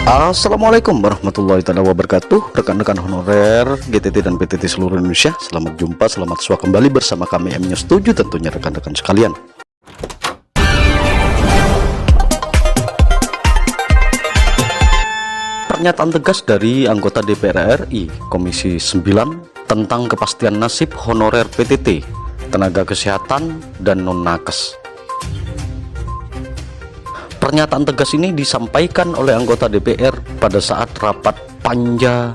Assalamualaikum warahmatullahi wabarakatuh. Rekan-rekan honorer GTT dan PTT seluruh Indonesia, selamat jumpa, selamat sua kembali bersama kami M-News 7 tentunya rekan-rekan sekalian. Pernyataan tegas dari anggota DPR RI Komisi 9 tentang kepastian nasib honorer PTT, tenaga kesehatan, dan non-nakes. Pernyataan tegas ini disampaikan oleh anggota DPR pada saat rapat panja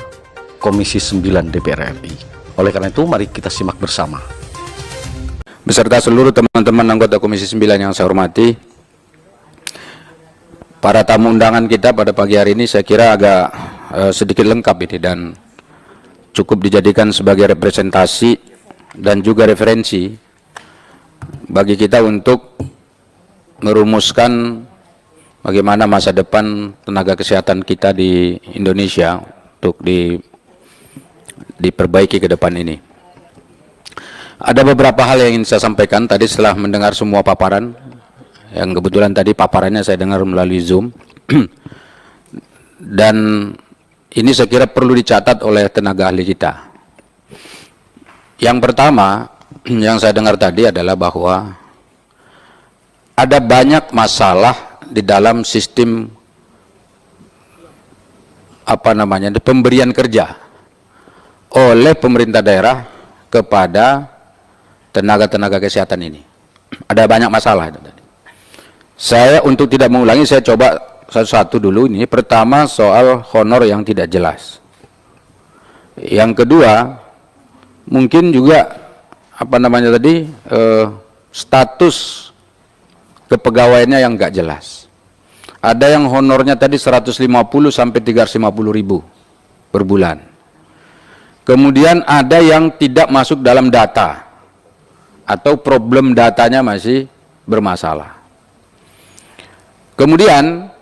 Komisi 9 DPR RI. Oleh karena itu, mari kita simak bersama. Beserta seluruh teman-teman anggota Komisi 9 yang saya hormati, para tamu undangan kita pada pagi hari ini saya kira agak sedikit lengkap ini dan cukup dijadikan sebagai representasi dan juga referensi bagi kita untuk merumuskan bagaimana masa depan tenaga kesehatan kita di Indonesia untuk diperbaiki ke depan ini. Ada beberapa hal yang ingin saya sampaikan tadi setelah mendengar semua paparan, yang kebetulan tadi paparannya saya dengar melalui Zoom. Dan ini saya kira perlu dicatat oleh tenaga ahli kita. Yang pertama yang saya dengar tadi adalah bahwa ada banyak masalah di dalam sistem pemberian kerja oleh pemerintah daerah kepada tenaga-tenaga kesehatan ini. Ada banyak masalah itu tadi. Saya untuk tidak mengulangi, saya coba satu-satu dulu ini. Pertama, soal honor yang tidak jelas. Yang kedua, mungkin juga status kepegawaiannya yang nggak jelas. Ada yang honornya tadi 150 sampai 350 ribu per bulan. Kemudian ada yang tidak masuk dalam data atau problem datanya masih bermasalah. Kemudian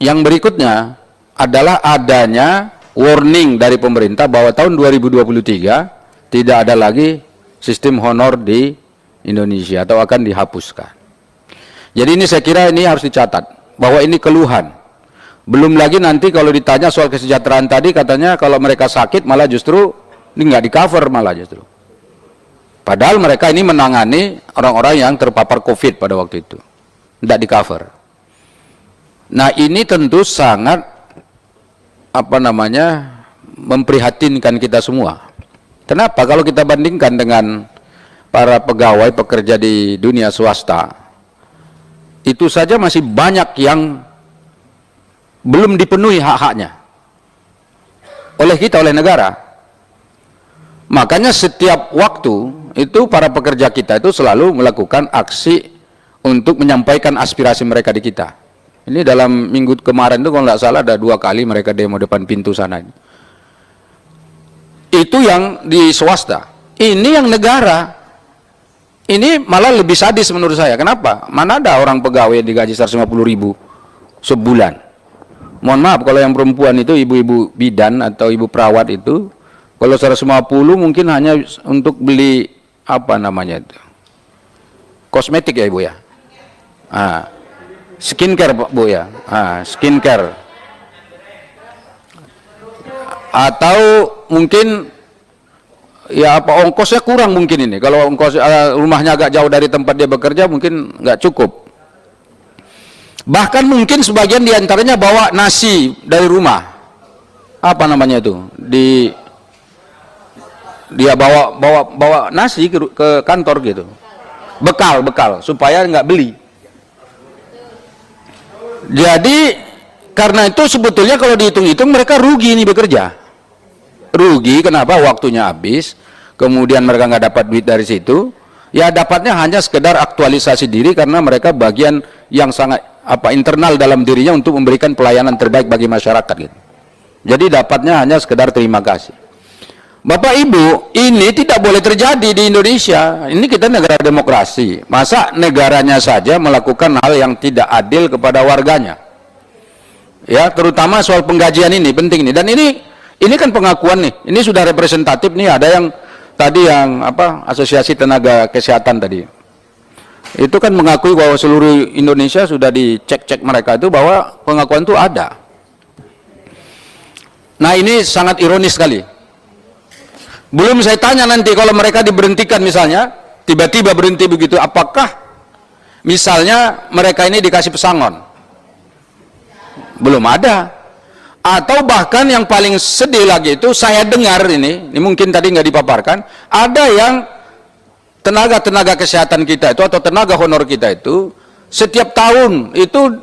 yang berikutnya adalah adanya warning dari pemerintah bahwa tahun 2023 tidak ada lagi sistem honor di Indonesia atau akan dihapuskan. Jadi ini saya kira ini harus dicatat bahwa ini keluhan. Belum lagi nanti kalau ditanya soal kesejahteraan tadi, katanya kalau mereka sakit malah justru ini nggak di cover malah justru. Padahal mereka ini menangani orang-orang yang terpapar COVID pada waktu itu, tidak di cover. Nah ini tentu sangat memprihatinkan kita semua. Kenapa? Kalau kita bandingkan dengan para pegawai pekerja di dunia swasta, itu saja masih banyak yang belum dipenuhi hak-haknya oleh kita, oleh negara. Makanya setiap waktu itu para pekerja kita itu selalu melakukan aksi untuk menyampaikan aspirasi mereka di kita. Ini dalam minggu kemarin itu kalau nggak salah ada 2 kali mereka demo depan pintu sana. Itu yang di swasta. Ini yang negara. Ini malah lebih sadis menurut saya. Kenapa? Mana ada orang pegawai yang digaji 150 ribu sebulan. Mohon maaf kalau yang perempuan itu, ibu-ibu bidan atau ibu perawat itu, kalau 150 mungkin hanya untuk beli kosmetik ya ibu ya. Skincare bu ya. Skincare. Atau mungkin ya ongkosnya kurang mungkin ini. Kalau ongkos rumahnya agak jauh dari tempat dia bekerja mungkin nggak cukup. Bahkan mungkin sebagian diantaranya bawa nasi dari rumah. Dia bawa nasi ke kantor gitu. Bekal supaya nggak beli. Jadi karena itu sebetulnya kalau dihitung-hitung mereka rugi ini bekerja. Rugi, kenapa? Waktunya habis, kemudian mereka nggak dapat duit dari situ, ya dapatnya hanya sekedar aktualisasi diri karena mereka bagian yang sangat internal dalam dirinya untuk memberikan pelayanan terbaik bagi masyarakat gitu. Jadi dapatnya hanya sekedar terima kasih. Bapak Ibu, ini tidak boleh terjadi di Indonesia. Ini kita negara demokrasi. Masa negaranya saja melakukan hal yang tidak adil kepada warganya? Ya, terutama soal penggajian ini penting nih. Dan ini kan pengakuan nih, ini sudah representatif nih. Ada yang tadi yang asosiasi tenaga kesehatan tadi, itu kan mengakui bahwa seluruh Indonesia sudah dicek-cek mereka itu bahwa pengakuan itu ada. Nah ini sangat ironis sekali. Belum saya tanya nanti kalau mereka diberhentikan misalnya, tiba-tiba berhenti begitu, apakah misalnya mereka ini dikasih pesangon? Belum ada. Atau bahkan yang paling sedih lagi itu saya dengar ini mungkin tadi nggak dipaparkan, ada yang tenaga kesehatan kita itu atau tenaga honor kita itu setiap tahun itu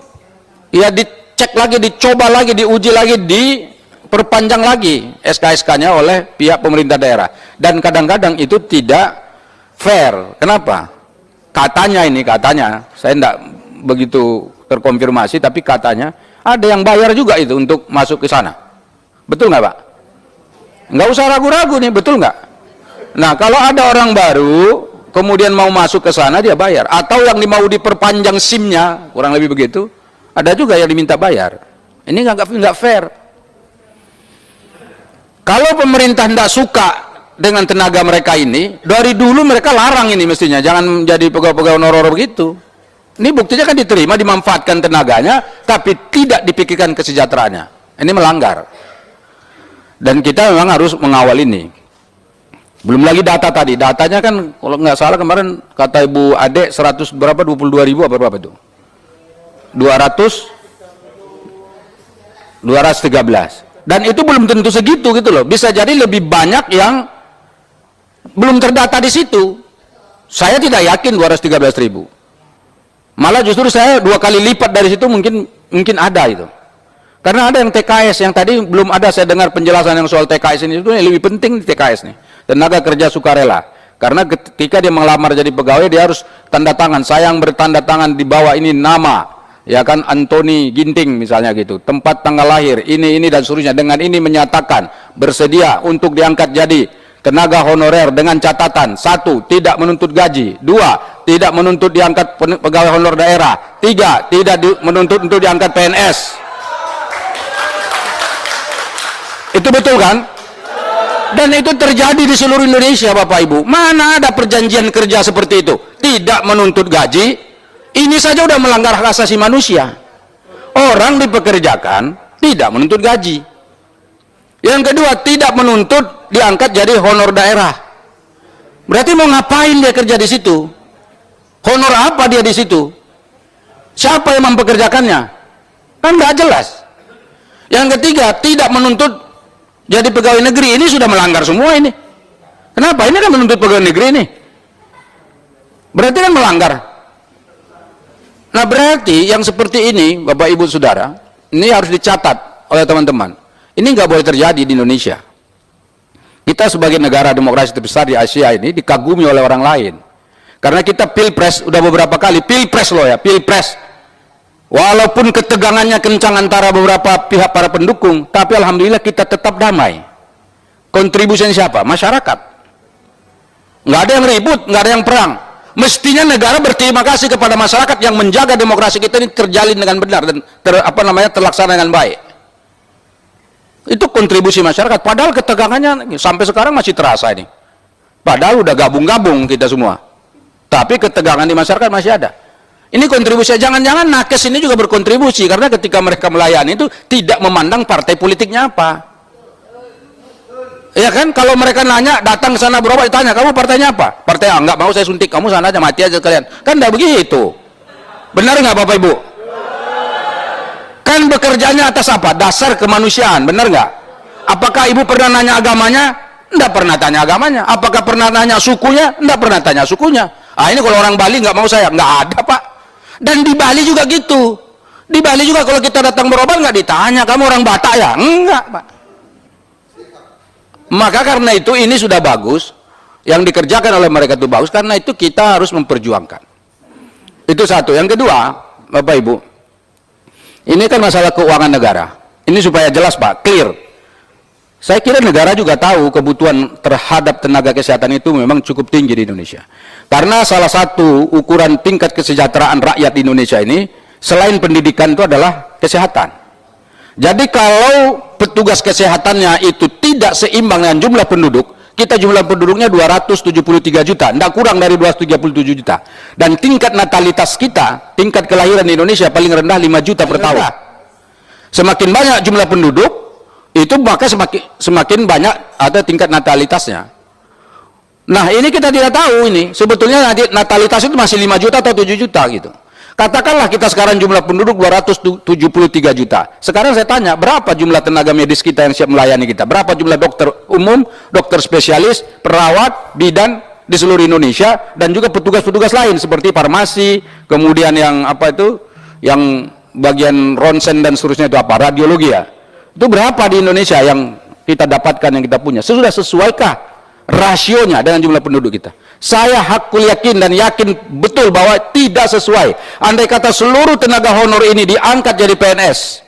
ya dicek lagi, dicoba lagi, diuji lagi, diperpanjang lagi SK-SK-nya oleh pihak pemerintah daerah, dan kadang-kadang itu tidak fair. Kenapa? Katanya, saya tidak begitu terkonfirmasi, tapi katanya ada yang bayar juga itu untuk masuk ke sana. Betul nggak Pak? Nggak usah ragu-ragu nih, betul nggak? Nah kalau ada orang baru kemudian mau masuk ke sana dia bayar, atau yang mau diperpanjang SIM-nya, kurang lebih begitu, ada juga yang diminta bayar. Ini nggak fair. Kalau pemerintah tidak suka dengan tenaga mereka ini, dari dulu mereka larang ini mestinya, jangan menjadi pegawai-pegawai honorer begitu. Ini buktinya kan diterima, dimanfaatkan tenaganya, tapi tidak dipikirkan kesejahteraannya. Ini melanggar. Dan kita memang harus mengawal ini. Belum lagi data tadi, datanya kan kalau nggak salah kemarin kata Ibu Ade 100 berapa, 22.000 apa berapa itu? 213. Dan itu belum tentu segitu gitu loh. Bisa jadi lebih banyak yang belum terdata di situ. Saya tidak yakin 213.000. Malah justru saya 2 kali lipat dari situ mungkin ada itu. Karena ada yang TKS yang tadi belum ada saya dengar penjelasan yang soal TKS ini, itu yang lebih penting di TKS nih. Tenaga kerja sukarela. Karena ketika dia melamar jadi pegawai dia harus tanda tangan, saya yang bertanda tangan di bawah ini nama, ya kan, Anthony Ginting misalnya gitu. Tempat tanggal lahir, ini dan seterusnya. Dengan ini menyatakan bersedia untuk diangkat jadi tenaga honorer dengan catatan: 1. Tidak menuntut gaji, 2. Tidak menuntut diangkat pegawai honor daerah, 3. Tidak menuntut untuk diangkat PNS. Itu betul kan? Dan itu terjadi di seluruh Indonesia Bapak Ibu. Mana ada perjanjian kerja seperti itu? Tidak menuntut gaji, ini saja udah melanggar hak asasi manusia. Orang dipekerjakan tidak menuntut gaji. Yang kedua, tidak menuntut diangkat jadi honor daerah. Berarti mau ngapain dia kerja di situ? Honor apa dia di situ? Siapa yang mempekerjakannya? Kan nggak jelas. Yang ketiga, tidak menuntut jadi pegawai negeri. Ini sudah melanggar semua ini. Kenapa? Ini kan menuntut pegawai negeri ini. Berarti kan melanggar. Nah berarti yang seperti ini, Bapak Ibu Saudara, ini harus dicatat oleh teman-teman. Ini nggak boleh terjadi di Indonesia. Kita sebagai negara demokrasi terbesar di Asia ini dikagumi oleh orang lain. Karena kita pilpres, udah beberapa kali, pilpres loh ya, pilpres. Walaupun ketegangannya kencang antara beberapa pihak para pendukung, tapi alhamdulillah kita tetap damai. Kontribusinya siapa? Masyarakat. Nggak ada yang ribut, nggak ada yang perang. Mestinya negara berterima kasih kepada masyarakat yang menjaga demokrasi kita ini terjalin dengan benar dan terlaksana dengan baik. Itu kontribusi masyarakat. Padahal ketegangannya sampai sekarang masih terasa ini. Padahal udah gabung-gabung kita semua. Tapi ketegangan di masyarakat masih ada. Ini kontribusi. Jangan-jangan nakes ini juga berkontribusi karena ketika mereka melayani itu tidak memandang partai politiknya apa. Ya kan? Kalau mereka nanya, datang ke sana berobat, ditanya, kamu partainya apa? Partai A, enggak mau saya suntik, kamu sana aja, mati aja kalian. Kan enggak begitu. Benar nggak Bapak Ibu? Kan bekerjanya atas apa? Dasar kemanusiaan, benar nggak? Apakah Ibu pernah nanya agamanya? Enggak pernah tanya agamanya. Apakah pernah nanya sukunya? Enggak pernah tanya sukunya. Ah ini kalau orang Bali nggak mau saya, nggak ada Pak. Dan di Bali juga gitu. Di Bali juga kalau kita datang berobat nggak ditanya, kamu orang Batak ya? Enggak Pak. Maka karena itu ini sudah bagus, yang dikerjakan oleh mereka itu bagus, karena itu kita harus memperjuangkan. Itu satu. Yang kedua, Bapak Ibu, ini kan masalah keuangan negara. Ini supaya jelas Pak, clear. Saya kira negara juga tahu kebutuhan terhadap tenaga kesehatan itu memang cukup tinggi di Indonesia. Karena salah satu ukuran tingkat kesejahteraan rakyat di Indonesia ini, selain pendidikan itu adalah kesehatan. Jadi kalau petugas kesehatannya itu tidak seimbang dengan jumlah penduduk, kita jumlah penduduknya 273 juta, tidak kurang dari 237 juta. Dan tingkat natalitas kita, tingkat kelahiran di Indonesia paling rendah 5 juta per tahun. Semakin banyak jumlah penduduk, itu maka semakin banyak ada tingkat natalitasnya. Nah ini kita tidak tahu, ini sebetulnya natalitas itu masih 5 juta atau 7 juta gitu. Katakanlah kita sekarang jumlah penduduk 273 juta. Sekarang saya tanya, berapa jumlah tenaga medis kita yang siap melayani kita? Berapa jumlah dokter umum, dokter spesialis, perawat, bidan di seluruh Indonesia, dan juga petugas-petugas lain seperti farmasi, kemudian yang apa itu, yang bagian ronsen dan seterusnya itu apa, radiologi ya. Itu berapa di Indonesia yang kita dapatkan, yang kita punya? Sudah sesuaikah rasionya dengan jumlah penduduk kita? Saya hakul yakin dan yakin betul bahwa tidak sesuai. Andai kata seluruh tenaga honor ini diangkat jadi PNS,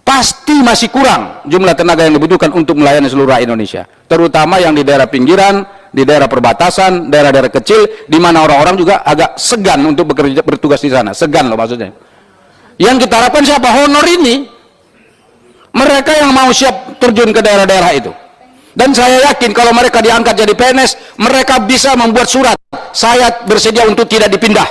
pasti masih kurang jumlah tenaga yang dibutuhkan untuk melayani seluruh rakyat Indonesia, terutama yang di daerah pinggiran, di daerah perbatasan, daerah-daerah kecil, di mana orang-orang juga agak segan untuk bekerja, bertugas di sana. Segan loh maksudnya. Yang kita harapkan siapa? Honor ini, mereka yang mau siap terjun ke daerah-daerah itu. Dan saya yakin kalau mereka diangkat jadi PNS, mereka bisa membuat surat, saya bersedia untuk tidak dipindah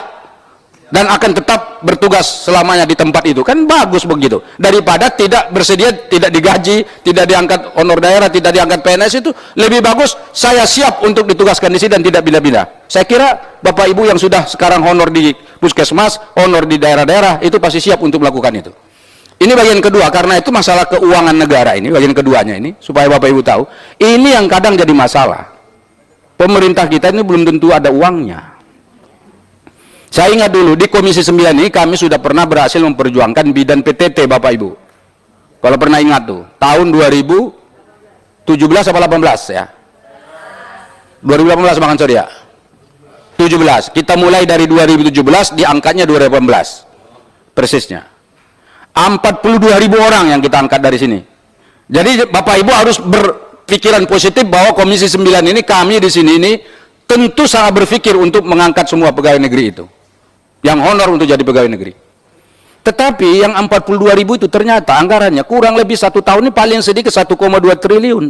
dan akan tetap bertugas selamanya di tempat itu. Kan bagus begitu, daripada tidak bersedia, tidak digaji, tidak diangkat honor daerah, tidak diangkat PNS. Itu lebih bagus saya siap untuk ditugaskan di sini dan tidak pindah-pindah. Saya kira Bapak Ibu yang sudah sekarang honor di puskesmas, honor di daerah-daerah, itu pasti siap untuk melakukan itu. Ini bagian kedua, karena itu masalah keuangan negara ini, bagian keduanya ini, supaya Bapak Ibu tahu, ini yang kadang jadi masalah. Pemerintah kita ini belum tentu ada uangnya. Saya ingat dulu, di Komisi 9 ini kami sudah pernah berhasil memperjuangkan bidan PTT, Bapak Ibu. Kalau pernah ingat tuh, tahun 2017 atau 18 ya? 2018 Bang Ansor ya? 17, kita mulai dari 2017, diangkatnya 2018, persisnya. 42.000 orang yang kita angkat dari sini. Jadi Bapak Ibu harus berpikiran positif bahwa Komisi 9 ini, kami di sini ini tentu sangat berpikir untuk mengangkat semua pegawai negeri itu, yang honor untuk jadi pegawai negeri. Tetapi yang 42.000 itu ternyata anggarannya kurang lebih 1 tahun ini paling sedikit 1,2 triliun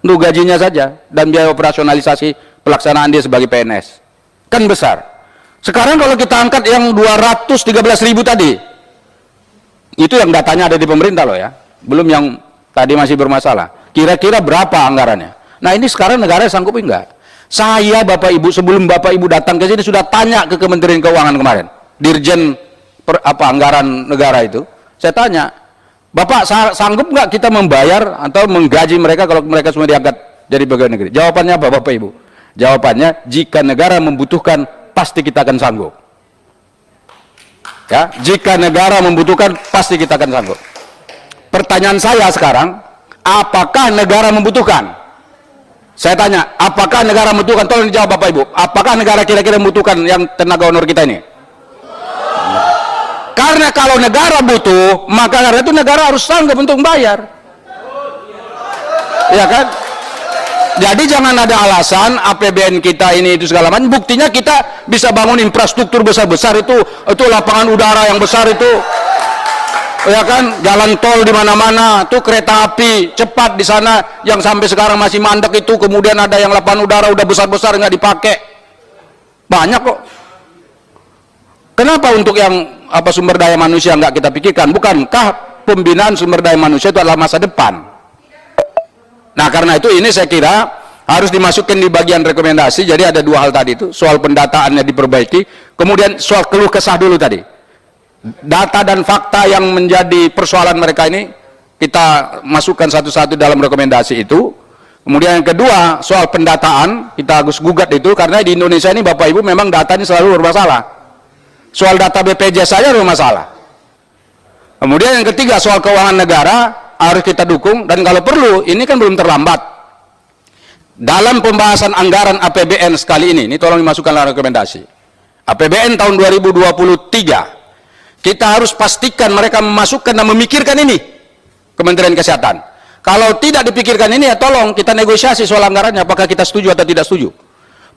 untuk gajinya saja dan biaya operasionalisasi pelaksanaan dia sebagai PNS. Kan besar. Sekarang kalau kita angkat yang 213.000 tadi, itu yang datanya ada di pemerintah loh ya, belum yang tadi masih bermasalah. Kira-kira berapa anggarannya? Nah ini sekarang negara sanggup enggak? Saya Bapak Ibu, sebelum Bapak Ibu datang ke sini sudah tanya ke Kementerian Keuangan kemarin, Dirjen anggaran negara itu, saya tanya, Bapak sanggup nggak kita membayar atau menggaji mereka kalau mereka semua diangkat jadi pegawai negeri? Jawabannya apa Bapak Ibu? Jawabannya, jika negara membutuhkan pasti kita akan sanggup. Ya, jika negara membutuhkan pasti kita akan sanggup. Pertanyaan saya sekarang, apakah negara membutuhkan? Saya tanya, apakah negara membutuhkan? Tolong dijawab Bapak Ibu. Apakah negara kira-kira membutuhkan yang tenaga honor kita ini? Karena kalau negara butuh, maka karena itu negara harus sanggup untuk membayar. Ya kan? Jadi jangan ada alasan APBN kita ini itu segala macam. Buktinya kita bisa bangun infrastruktur besar-besar itu lapangan udara yang besar itu, ya kan, jalan tol di mana-mana, tuh kereta api cepat di sana yang sampai sekarang masih mandek itu, kemudian ada yang lapangan udara udah besar-besar nggak dipakai, banyak kok. Kenapa untuk yang sumber daya manusia nggak kita pikirkan? Bukankah pembinaan sumber daya manusia itu adalah masa depan? Nah karena itu ini saya kira harus dimasukkan di bagian rekomendasi. Jadi ada 2 hal tadi itu, soal pendataannya diperbaiki, kemudian soal keluh kesah dulu tadi, data dan fakta yang menjadi persoalan mereka ini kita masukkan satu-satu dalam rekomendasi itu. Kemudian yang kedua, soal pendataan kita harus gugat itu, karena di Indonesia ini Bapak Ibu memang datanya selalu bermasalah. Soal data BPJS saja bermasalah. Kemudian yang ketiga, soal keuangan negara harus kita dukung, dan kalau perlu, ini kan belum terlambat, dalam pembahasan anggaran APBN sekali ini tolong dimasukkan dalam rekomendasi APBN tahun 2023, kita harus pastikan mereka memasukkan dan memikirkan ini, Kementerian Kesehatan. Kalau tidak dipikirkan ini, ya tolong kita negosiasi soal anggarannya, apakah kita setuju atau tidak setuju.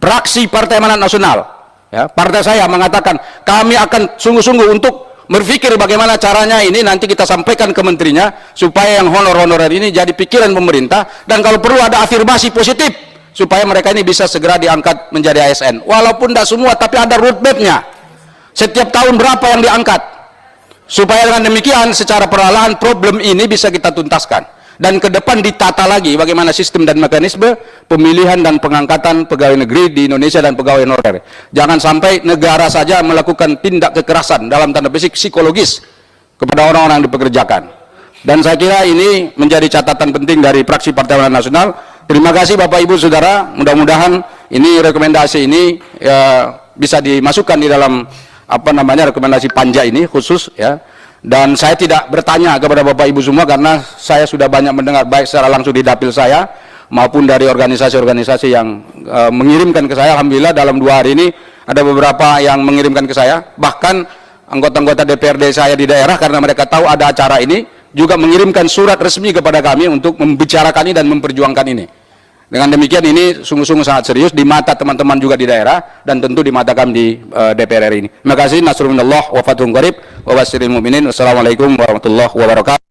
Praksi Partai Amanat Nasional, ya, partai saya mengatakan kami akan sungguh-sungguh untuk berpikir bagaimana caranya ini nanti kita sampaikan ke menterinya, supaya yang honorer ini jadi pikiran pemerintah, dan kalau perlu ada afirmasi positif supaya mereka ini bisa segera diangkat menjadi ASN. Walaupun tidak semua, tapi ada roadmap-nya, setiap tahun berapa yang diangkat, supaya dengan demikian secara perlahan problem ini bisa kita tuntaskan. dan ke depan ditata lagi bagaimana sistem dan mekanisme pemilihan dan pengangkatan pegawai negeri di Indonesia dan pegawai honorer. Jangan sampai negara saja melakukan tindak kekerasan dalam tanda petik psikologis kepada orang-orang yang dipekerjakan. Dan saya kira ini menjadi catatan penting dari fraksi Partai Amanat Nasional. Terima kasih Bapak Ibu Saudara, mudah-mudahan ini rekomendasi ini bisa dimasukkan di dalam rekomendasi panja ini khusus ya. Dan saya tidak bertanya kepada Bapak Ibu semua karena saya sudah banyak mendengar baik secara langsung di dapil saya maupun dari organisasi-organisasi yang mengirimkan ke saya. Alhamdulillah dalam 2 hari ini ada beberapa yang mengirimkan ke saya, bahkan anggota-anggota DPRD saya di daerah karena mereka tahu ada acara ini juga mengirimkan surat resmi kepada kami untuk membicarakan ini dan memperjuangkan ini. Dengan demikian ini sungguh-sungguh sangat serius di mata teman-teman juga di daerah dan tentu di mata kami di DPR RI ini. Terima kasih. Nasrullah wa fathun qarib wa basyiril mu'minin. Wassalamualaikum warahmatullahi wabarakatuh.